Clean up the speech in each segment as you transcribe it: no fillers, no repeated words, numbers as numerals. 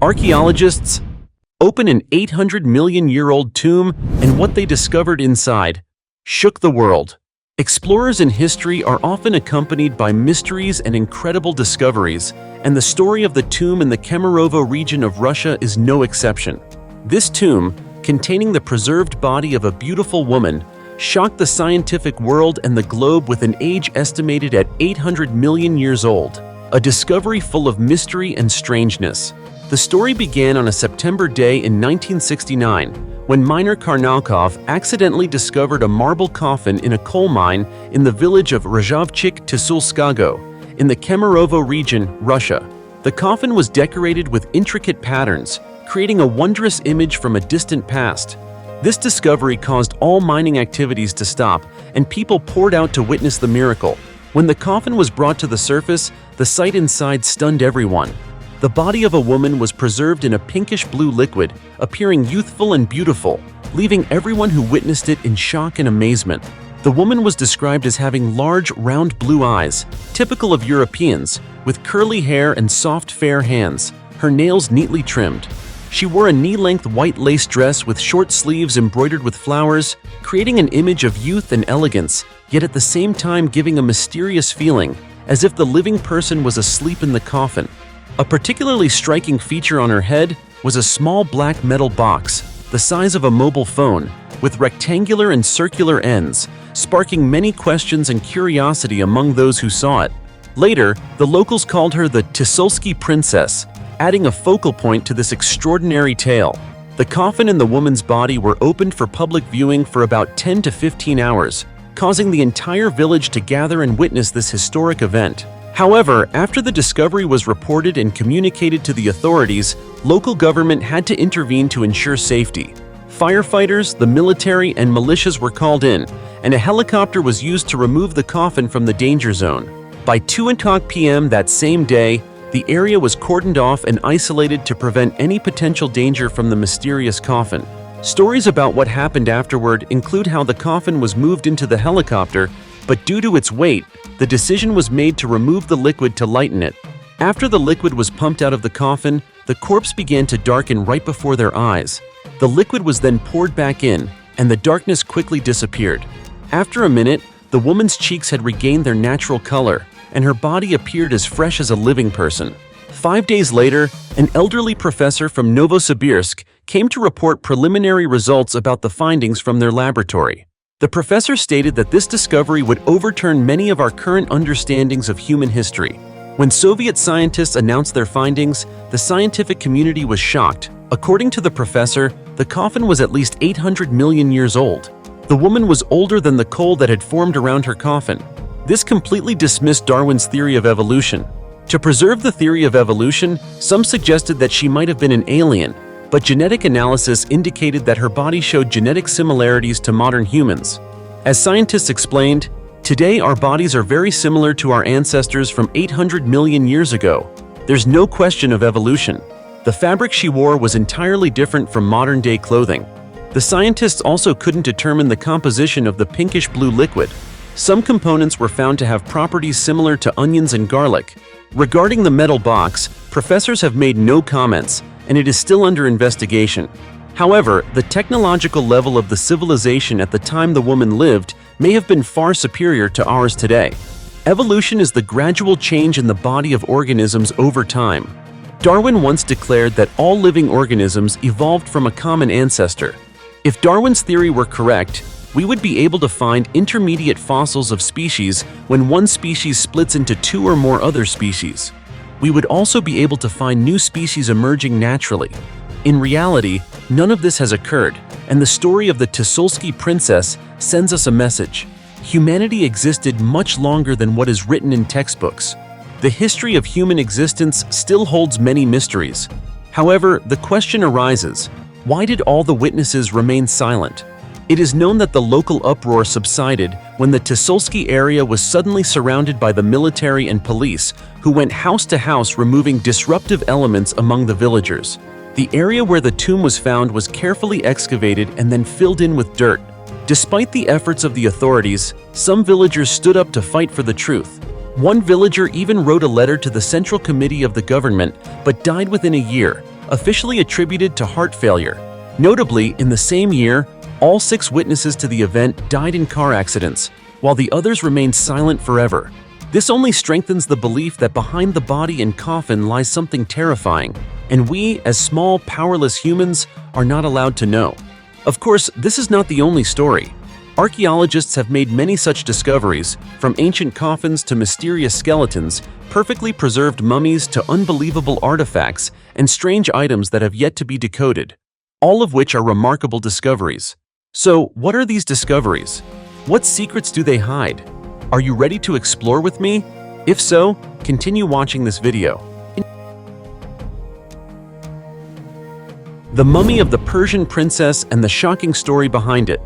Archaeologists open an 800-million-year-old tomb, and what they discovered inside shook the world. Explorers in history are often accompanied by mysteries and incredible discoveries, and the story of the tomb in the Kemerovo region of Russia is no exception. This tomb, containing the preserved body of a beautiful woman, shocked the scientific world and the globe with an age estimated at 800 million years old, a discovery full of mystery and strangeness. The story began on a September day in 1969, when miner Karnaukhov accidentally discovered a marble coffin in a coal mine in the village of Rzhavchik Tisulskago, in the Kemerovo region, Russia. The coffin was decorated with intricate patterns, creating a wondrous image from a distant past. This discovery caused all mining activities to stop, and people poured out to witness the miracle. When the coffin was brought to the surface, the sight inside stunned everyone. The body of a woman was preserved in a pinkish-blue liquid, appearing youthful and beautiful, leaving everyone who witnessed it in shock and amazement. The woman was described as having large, round blue eyes, typical of Europeans, with curly hair and soft, fair hands, her nails neatly trimmed. She wore a knee-length white lace dress with short sleeves embroidered with flowers, creating an image of youth and elegance, yet at the same time giving a mysterious feeling, as if the living person was asleep in the coffin. A particularly striking feature on her head was a small black metal box, the size of a mobile phone, with rectangular and circular ends, sparking many questions and curiosity among those who saw it. Later, the locals called her the Tisulski Princess, adding a focal point to this extraordinary tale. The coffin and the woman's body were opened for public viewing for about 10 to 15 hours, causing the entire village to gather and witness this historic event. However, after the discovery was reported and communicated to the authorities, local government had to intervene to ensure safety. Firefighters, the military, and militias were called in, and a helicopter was used to remove the coffin from the danger zone. By 2:00 p.m. that same day, the area was cordoned off and isolated to prevent any potential danger from the mysterious coffin. Stories about what happened afterward include how the coffin was moved into the helicopter, but due to its weight, the decision was made to remove the liquid to lighten it. After the liquid was pumped out of the coffin, the corpse began to darken right before their eyes. The liquid was then poured back in, and the darkness quickly disappeared. After a minute, the woman's cheeks had regained their natural color, and her body appeared as fresh as a living person. 5 days later, an elderly professor from Novosibirsk came to report preliminary results about the findings from their laboratory. The professor stated that this discovery would overturn many of our current understandings of human history. When Soviet scientists announced their findings, the scientific community was shocked. According to the professor, the coffin was at least 800 million years old. The woman was older than the coal that had formed around her coffin. This completely dismissed Darwin's theory of evolution. To preserve the theory of evolution, some suggested that she might have been an alien, but genetic analysis indicated that her body showed genetic similarities to modern humans. As scientists explained, today our bodies are very similar to our ancestors from 800 million years ago. There's no question of evolution. The fabric she wore was entirely different from modern-day clothing. The scientists also couldn't determine the composition of the pinkish-blue liquid. Some components were found to have properties similar to onions and garlic. Regarding the metal box, professors have made no comments, and it is still under investigation. However, the technological level of the civilization at the time the woman lived may have been far superior to ours today. Evolution is the gradual change in the body of organisms over time. Darwin once declared that all living organisms evolved from a common ancestor. If Darwin's theory were correct, we would be able to find intermediate fossils of species when one species splits into two or more other species. We would also be able to find new species emerging naturally. In reality, none of this has occurred, and the story of the Tisulski princess sends us a message. Humanity existed much longer than what is written in textbooks. The history of human existence still holds many mysteries. However, the question arises, why did all the witnesses remain silent? It is known that the local uproar subsided when the Tisulski area was suddenly surrounded by the military and police, who went house to house removing disruptive elements among the villagers. The area where the tomb was found was carefully excavated and then filled in with dirt. Despite the efforts of the authorities, some villagers stood up to fight for the truth. One villager even wrote a letter to the Central Committee of the government, but died within a year, officially attributed to heart failure. Notably, in the same year, all 6 witnesses to the event died in car accidents, while the others remained silent forever. This only strengthens the belief that behind the body and coffin lies something terrifying, and we, as small, powerless humans, are not allowed to know. Of course, this is not the only story. Archaeologists have made many such discoveries, from ancient coffins to mysterious skeletons, perfectly preserved mummies to unbelievable artifacts, and strange items that have yet to be decoded, all of which are remarkable discoveries. So, what are these discoveries? What secrets do they hide? Are you ready to explore with me? If so, continue watching this video. The Mummy of the Persian Princess and the shocking story behind it.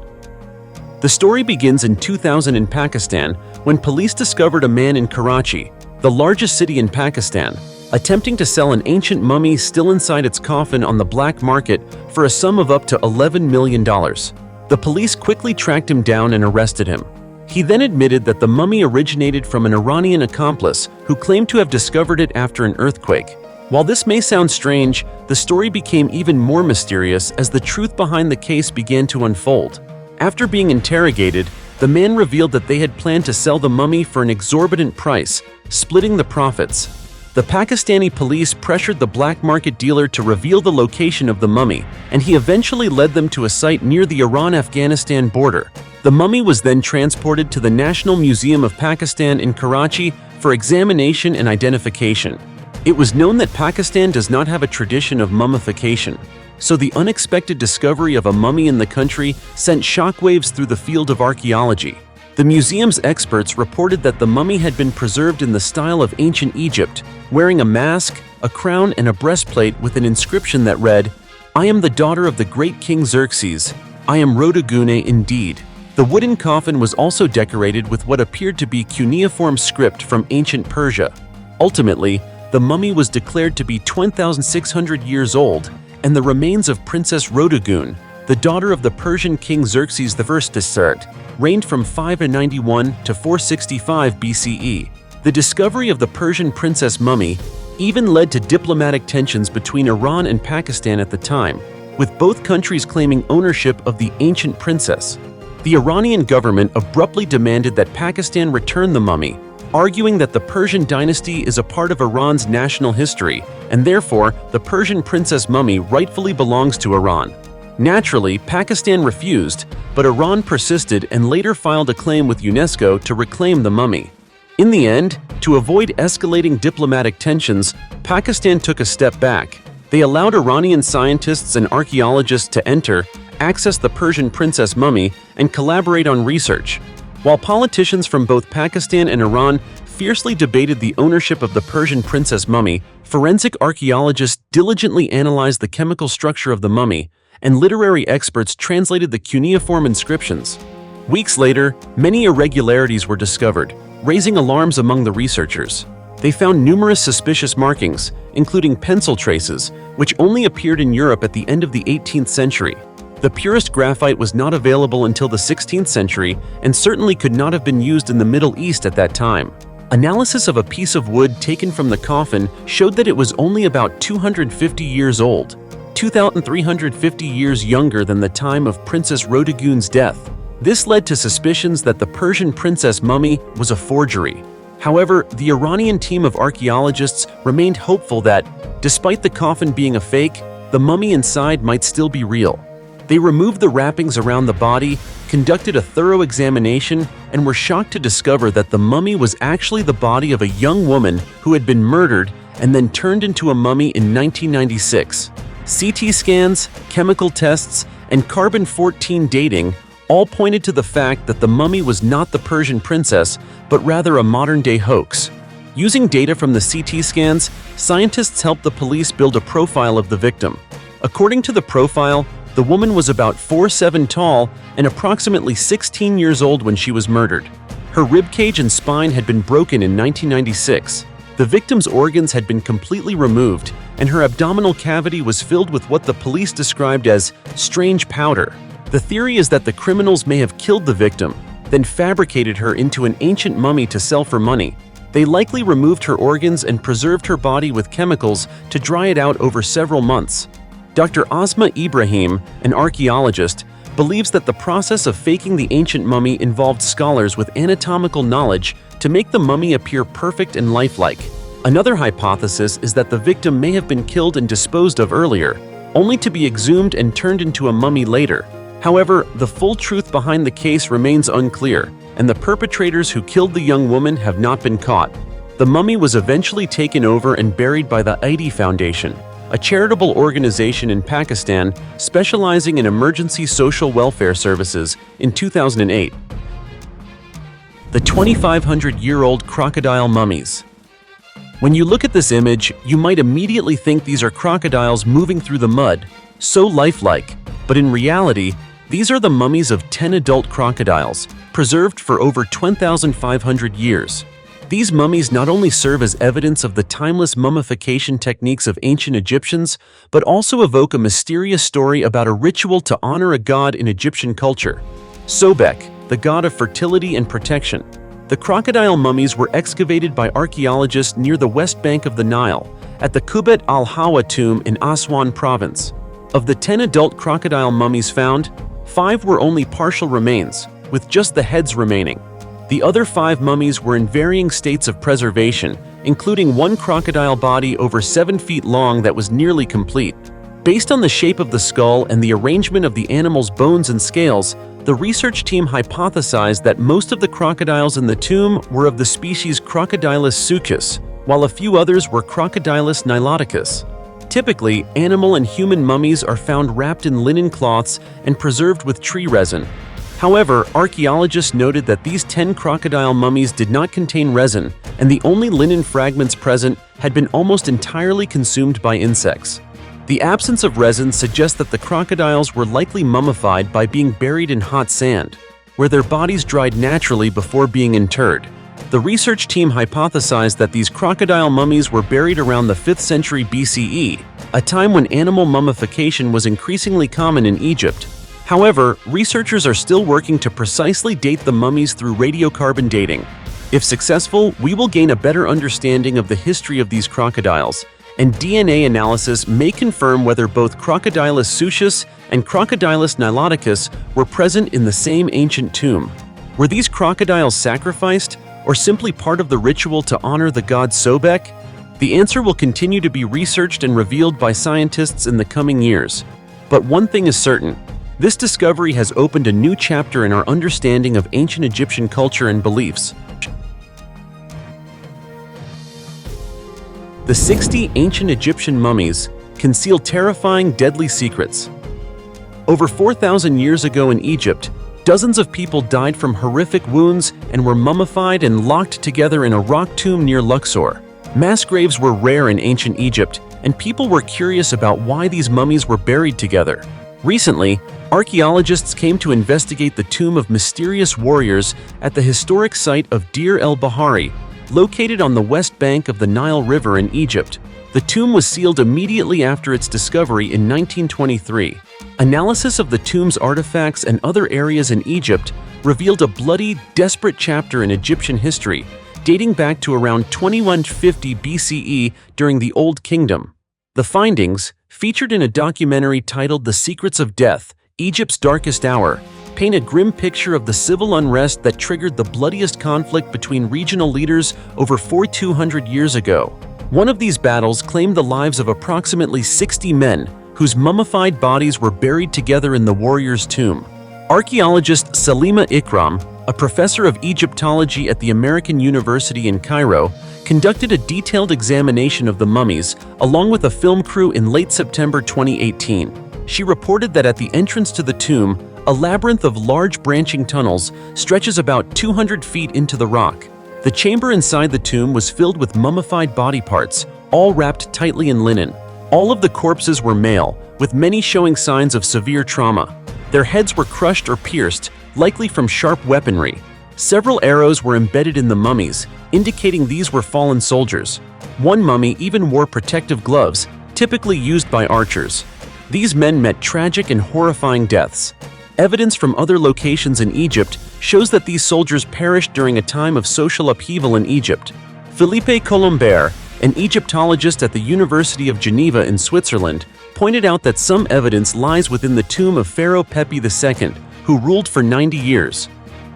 The story begins in 2000 in Pakistan when police discovered a man in Karachi, the largest city in Pakistan, attempting to sell an ancient mummy still inside its coffin on the black market for a sum of up to $11 million. The police quickly tracked him down and arrested him. He then admitted that the mummy originated from an Iranian accomplice who claimed to have discovered it after an earthquake. While this may sound strange, the story became even more mysterious as the truth behind the case began to unfold. After being interrogated, the man revealed that they had planned to sell the mummy for an exorbitant price, splitting the profits. The Pakistani police pressured the black market dealer to reveal the location of the mummy, and he eventually led them to a site near the Iran-Afghanistan border. The mummy was then transported to the National Museum of Pakistan in Karachi for examination and identification. It was known that Pakistan does not have a tradition of mummification, so the unexpected discovery of a mummy in the country sent shockwaves through the field of archaeology. The museum's experts reported that the mummy had been preserved in the style of ancient Egypt, wearing a mask, a crown, and a breastplate with an inscription that read, "I am the daughter of the great King Xerxes. I am Rodogune indeed." The wooden coffin was also decorated with what appeared to be cuneiform script from ancient Persia. Ultimately, the mummy was declared to be 2,600 years old, and the remains of Princess Rodogune, the daughter of the Persian king Xerxes I, reigned from 591 to 465 BCE. The discovery of the Persian princess mummy even led to diplomatic tensions between Iran and Pakistan at the time, with both countries claiming ownership of the ancient princess. The Iranian government abruptly demanded that Pakistan return the mummy, arguing that the Persian dynasty is a part of Iran's national history, and therefore the Persian princess mummy rightfully belongs to Iran. Naturally, Pakistan refused, but Iran persisted and later filed a claim with UNESCO to reclaim the mummy. In the end, to avoid escalating diplomatic tensions, Pakistan took a step back. They allowed Iranian scientists and archaeologists to enter, access the Persian princess mummy, and collaborate on research. While politicians from both Pakistan and Iran fiercely debated the ownership of the Persian princess mummy, forensic archaeologists diligently analyzed the chemical structure of the mummy, and literary experts translated the cuneiform inscriptions. Weeks later, many irregularities were discovered, raising alarms among the researchers. They found numerous suspicious markings, including pencil traces, which only appeared in Europe at the end of the 18th century. The purest graphite was not available until the 16th century and certainly could not have been used in the Middle East at that time. Analysis of a piece of wood taken from the coffin showed that it was only about 250 years old, 2,350 years younger than the time of Princess Rodogune's death. This led to suspicions that the Persian princess mummy was a forgery. However, the Iranian team of archaeologists remained hopeful that, despite the coffin being a fake, the mummy inside might still be real. They removed the wrappings around the body, conducted a thorough examination, and were shocked to discover that the mummy was actually the body of a young woman who had been murdered and then turned into a mummy in 1996. CT scans, chemical tests, and carbon-14 dating all pointed to the fact that the mummy was not the Persian princess, but rather a modern-day hoax. Using data from the CT scans, scientists helped the police build a profile of the victim. According to the profile, the woman was about 4'7" tall and approximately 16 years old when she was murdered. Her ribcage and spine had been broken in 1996. The victim's organs had been completely removed, and her abdominal cavity was filled with what the police described as strange powder. The theory is that the criminals may have killed the victim, then fabricated her into an ancient mummy to sell for money. They likely removed her organs and preserved her body with chemicals to dry it out over several months. Dr. Asma Ibrahim, an archaeologist, believes that the process of faking the ancient mummy involved scholars with anatomical knowledge to make the mummy appear perfect and lifelike. Another hypothesis is that the victim may have been killed and disposed of earlier, only to be exhumed and turned into a mummy later. However, the full truth behind the case remains unclear, and the perpetrators who killed the young woman have not been caught. The mummy was eventually taken over and buried by the Aidi Foundation, a charitable organization in Pakistan specializing in emergency social welfare services, in 2008. The 2,500-year-old crocodile mummies. When you look at this image, you might immediately think these are crocodiles moving through the mud, so lifelike, but in reality, these are the mummies of 10 adult crocodiles, preserved for over 2,500 years. These mummies not only serve as evidence of the timeless mummification techniques of ancient Egyptians, but also evoke a mysterious story about a ritual to honor a god in Egyptian culture, Sobek, the god of fertility and protection. The crocodile mummies were excavated by archaeologists near the west bank of the Nile, at the Kubet al-Hawa tomb in Aswan province. Of the 10 adult crocodile mummies found, 5 were only partial remains, with just the heads remaining. The other 5 mummies were in varying states of preservation, including one crocodile body over 7 feet long that was nearly complete. Based on the shape of the skull and the arrangement of the animal's bones and scales, the research team hypothesized that most of the crocodiles in the tomb were of the species Crocodilus suchus, while a few others were Crocodilus niloticus. Typically, animal and human mummies are found wrapped in linen cloths and preserved with tree resin. However, archaeologists noted that these 10 crocodile mummies did not contain resin, and the only linen fragments present had been almost entirely consumed by insects. The absence of resin suggests that the crocodiles were likely mummified by being buried in hot sand, where their bodies dried naturally before being interred. The research team hypothesized that these crocodile mummies were buried around the 5th century BCE, a time when animal mummification was increasingly common in Egypt. However, researchers are still working to precisely date the mummies through radiocarbon dating. If successful, we will gain a better understanding of the history of these crocodiles, and DNA analysis may confirm whether both Crocodilus suchus and Crocodilus niloticus were present in the same ancient tomb. Were these crocodiles sacrificed, or simply part of the ritual to honor the god Sobek? The answer will continue to be researched and revealed by scientists in the coming years. But one thing is certain: this discovery has opened a new chapter in our understanding of ancient Egyptian culture and beliefs. The 60 ancient Egyptian mummies conceal terrifying, deadly secrets. Over 4,000 years ago in Egypt, dozens of people died from horrific wounds and were mummified and locked together in a rock tomb near Luxor. Mass graves were rare in ancient Egypt, and people were curious about why these mummies were buried together. Recently, archaeologists came to investigate the tomb of mysterious warriors at the historic site of Deir el-Bahari, located on the west bank of the Nile River in Egypt. The tomb was sealed immediately after its discovery in 1923. Analysis of the tomb's artifacts and other areas in Egypt revealed a bloody, desperate chapter in Egyptian history, dating back to around 2150 BCE during the Old Kingdom. The findings, featured in a documentary titled The Secrets of Death, Egypt's Darkest Hour, paint a grim picture of the civil unrest that triggered the bloodiest conflict between regional leaders over 4,200 years ago. One of these battles claimed the lives of approximately 60 men, whose mummified bodies were buried together in the warrior's tomb. Archaeologist Salima Ikram, a professor of Egyptology at the American University in Cairo, conducted a detailed examination of the mummies along with a film crew in late September 2018. She reported that at the entrance to the tomb, a labyrinth of large branching tunnels stretches about 200 feet into the rock. The chamber inside the tomb was filled with mummified body parts, all wrapped tightly in linen. All of the corpses were male, with many showing signs of severe trauma. Their heads were crushed or pierced, likely from sharp weaponry. Several arrows were embedded in the mummies, indicating these were fallen soldiers. One mummy even wore protective gloves, typically used by archers. These men met tragic and horrifying deaths. Evidence from other locations in Egypt shows that these soldiers perished during a time of social upheaval in Egypt. Philippe Colombert, an Egyptologist at the University of Geneva in Switzerland, pointed out that some evidence lies within the tomb of Pharaoh Pepi II, who ruled for 90 years.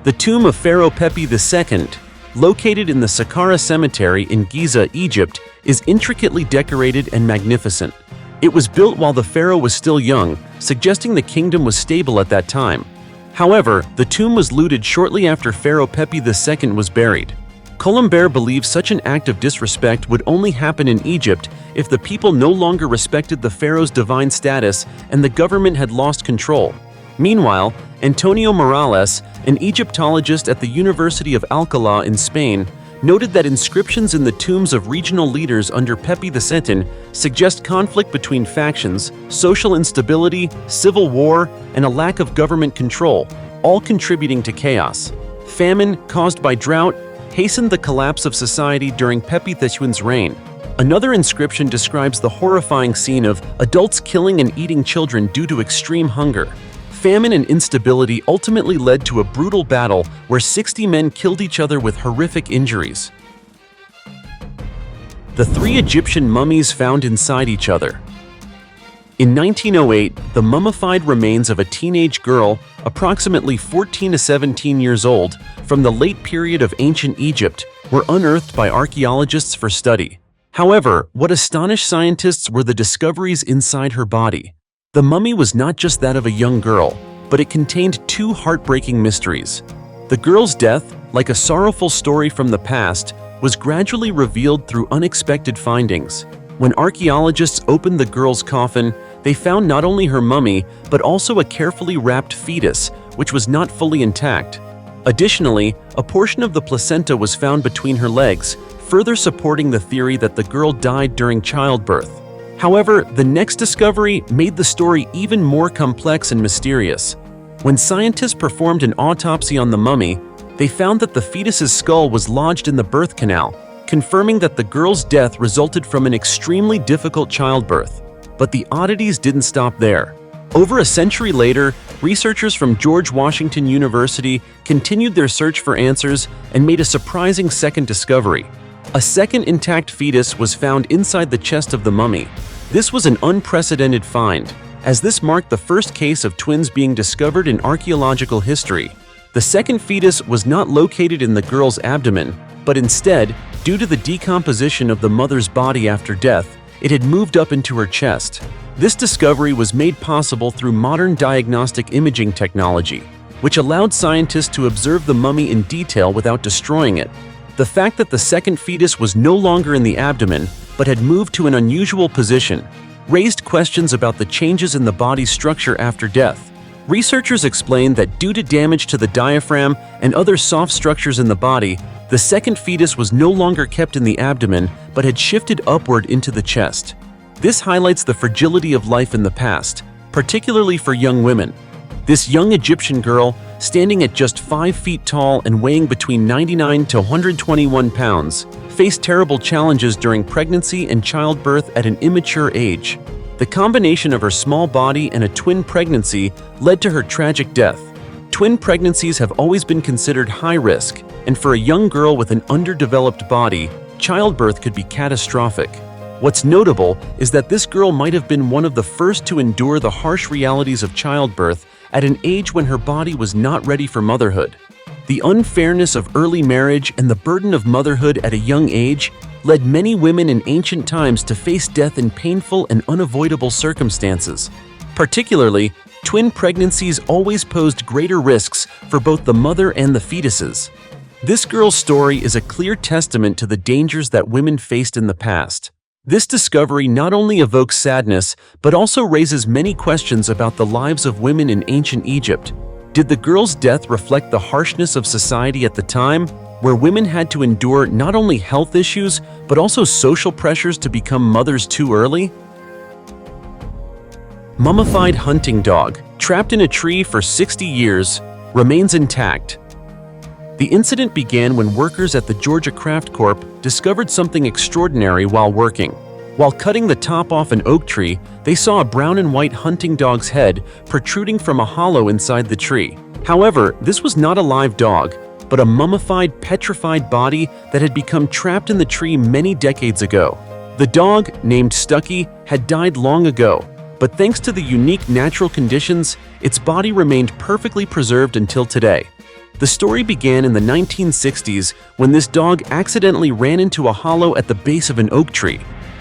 The tomb of Pharaoh Pepi II, located in the Saqqara Cemetery in Giza, Egypt, is intricately decorated and magnificent. It was built while the pharaoh was still young, suggesting the kingdom was stable at that time. However, the tomb was looted shortly after Pharaoh Pepi II was buried. Colombert believes such an act of disrespect would only happen in Egypt if the people no longer respected the pharaoh's divine status and the government had lost control. Meanwhile, Antonio Morales, an Egyptologist at the University of Alcalá in Spain, noted that inscriptions in the tombs of regional leaders under Pepi II suggest conflict between factions, social instability, civil war, and a lack of government control, all contributing to chaos. Famine, caused by drought, hastened the collapse of society during Pepi II's reign. Another inscription describes the horrifying scene of adults killing and eating children due to extreme hunger. Famine and instability ultimately led to a brutal battle where 60 men killed each other with horrific injuries. The three Egyptian mummies found inside each other. In 1908, the mummified remains of a teenage girl, approximately 14 to 17 years old, from the late period of ancient Egypt, were unearthed by archaeologists for study. However, what astonished scientists were the discoveries inside her body. The mummy was not just that of a young girl, but it contained two heartbreaking mysteries. The girl's death, like a sorrowful story from the past, was gradually revealed through unexpected findings. When archaeologists opened the girl's coffin, they found not only her mummy, but also a carefully wrapped fetus, which was not fully intact. Additionally, a portion of the placenta was found between her legs, further supporting the theory that the girl died during childbirth. However, the next discovery made the story even more complex and mysterious. When scientists performed an autopsy on the mummy, they found that the fetus's skull was lodged in the birth canal, confirming that the girl's death resulted from an extremely difficult childbirth. But the oddities didn't stop there. Over a century later, researchers from George Washington University continued their search for answers and made a surprising second discovery. A second intact fetus was found inside the chest of the mummy. This was an unprecedented find, as this marked the first case of twins being discovered in archaeological history. The second fetus was not located in the girl's abdomen, but instead, due to the decomposition of the mother's body after death, it had moved up into her chest. This discovery was made possible through modern diagnostic imaging technology, which allowed scientists to observe the mummy in detail without destroying it. The fact that the second fetus was no longer in the abdomen, but had moved to an unusual position, raised questions about the changes in the body's structure after death. Researchers explained that due to damage to the diaphragm and other soft structures in the body, the second fetus was no longer kept in the abdomen, but had shifted upward into the chest. This highlights the fragility of life in the past, particularly for young women. This young Egyptian girl, standing at just 5 feet tall and weighing between 99 to 121 pounds, faced terrible challenges during pregnancy and childbirth at an immature age. The combination of her small body and a twin pregnancy led to her tragic death. Twin pregnancies have always been considered high risk, and for a young girl with an underdeveloped body, childbirth could be catastrophic. What's notable is that this girl might have been one of the first to endure the harsh realities of childbirth at an age when her body was not ready for motherhood. The unfairness of early marriage and the burden of motherhood at a young age led many women in ancient times to face death in painful and unavoidable circumstances. Particularly, twin pregnancies always posed greater risks for both the mother and the fetuses. This girl's story is a clear testament to the dangers that women faced in the past. This discovery not only evokes sadness, but also raises many questions about the lives of women in ancient Egypt. Did the girl's death reflect the harshness of society at the time, where women had to endure not only health issues, but also social pressures to become mothers too early? Mummified hunting dog, trapped in a tree for 60 years, remains intact. The incident began when workers at the Georgia Craft Corp discovered something extraordinary while working. While cutting the top off an oak tree, they saw a brown and white hunting dog's head protruding from a hollow inside the tree. However, this was not a live dog. but a mummified, petrified body that had become trapped in the tree many decades ago. The dog, named Stucky, had died long ago, but thanks to the unique natural conditions, its body remained perfectly preserved until today. The story began in the 1960s when this dog accidentally ran into a hollow at the base of an oak tree.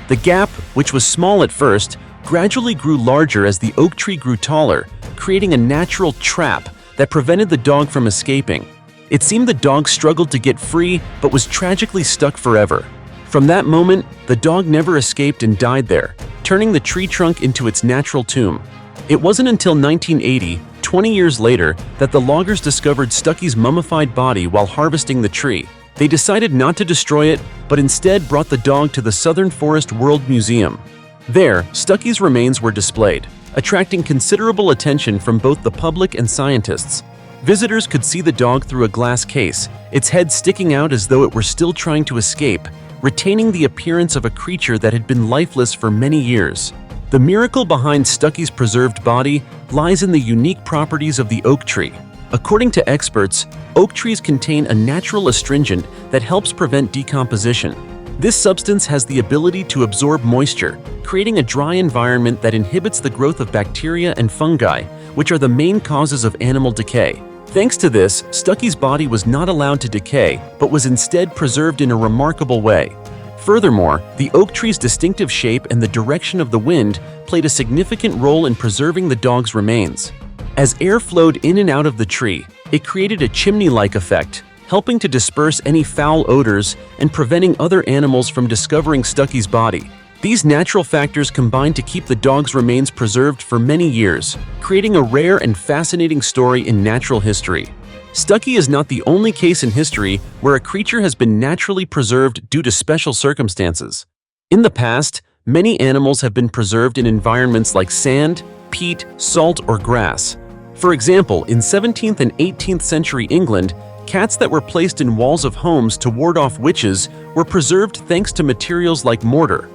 The gap, which was small at first, gradually grew larger as the oak tree grew taller, creating a natural trap that prevented the dog from escaping. It seemed the dog struggled to get free but was tragically stuck forever. From that moment, the dog never escaped and died there, turning the tree trunk into its natural tomb. It wasn't until 1980, 20 years later, that the loggers discovered Stucky's mummified body while harvesting the tree. They decided not to destroy it, but instead brought the dog to the Southern Forest World Museum. There, Stucky's remains were displayed, attracting considerable attention from both the public and scientists. Visitors could see the dog through a glass case, its head sticking out as though it were still trying to escape, retaining the appearance of a creature that had been lifeless for many years. The miracle behind Stucky's preserved body lies in the unique properties of the oak tree. According to experts, oak trees contain a natural astringent that helps prevent decomposition. This substance has the ability to absorb moisture, creating a dry environment that inhibits the growth of bacteria and fungi, which are the main causes of animal decay. Thanks to this, Stucky's body was not allowed to decay, but was instead preserved in a remarkable way. Furthermore, the oak tree's distinctive shape and the direction of the wind played a significant role in preserving the dog's remains. As air flowed in and out of the tree, it created a chimney-like effect, helping to disperse any foul odors and preventing other animals from discovering Stucky's body. These natural factors combined to keep the dog's remains preserved for many years, creating a rare and fascinating story in natural history. Stucky is not the only case in history where a creature has been naturally preserved due to special circumstances. In the past, many animals have been preserved in environments like sand, peat, salt, or grass. For example, in 17th and 18th century England, cats that were placed in walls of homes to ward off witches were preserved thanks to materials like mortar.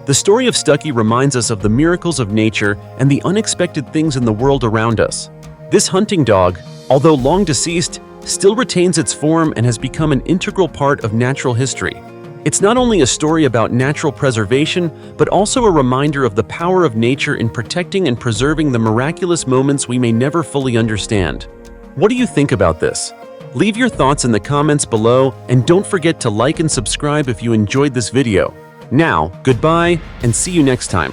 The story of Stucky reminds us of the miracles of nature and the unexpected things in the world around us. This hunting dog, although long deceased, still retains its form and has become an integral part of natural history. It's not only a story about natural preservation, but also a reminder of the power of nature in protecting and preserving the miraculous moments we may never fully understand. What do you think about this? Leave your thoughts in the comments below, and don't forget to like and subscribe if you enjoyed this video. Now, goodbye, and see you next time.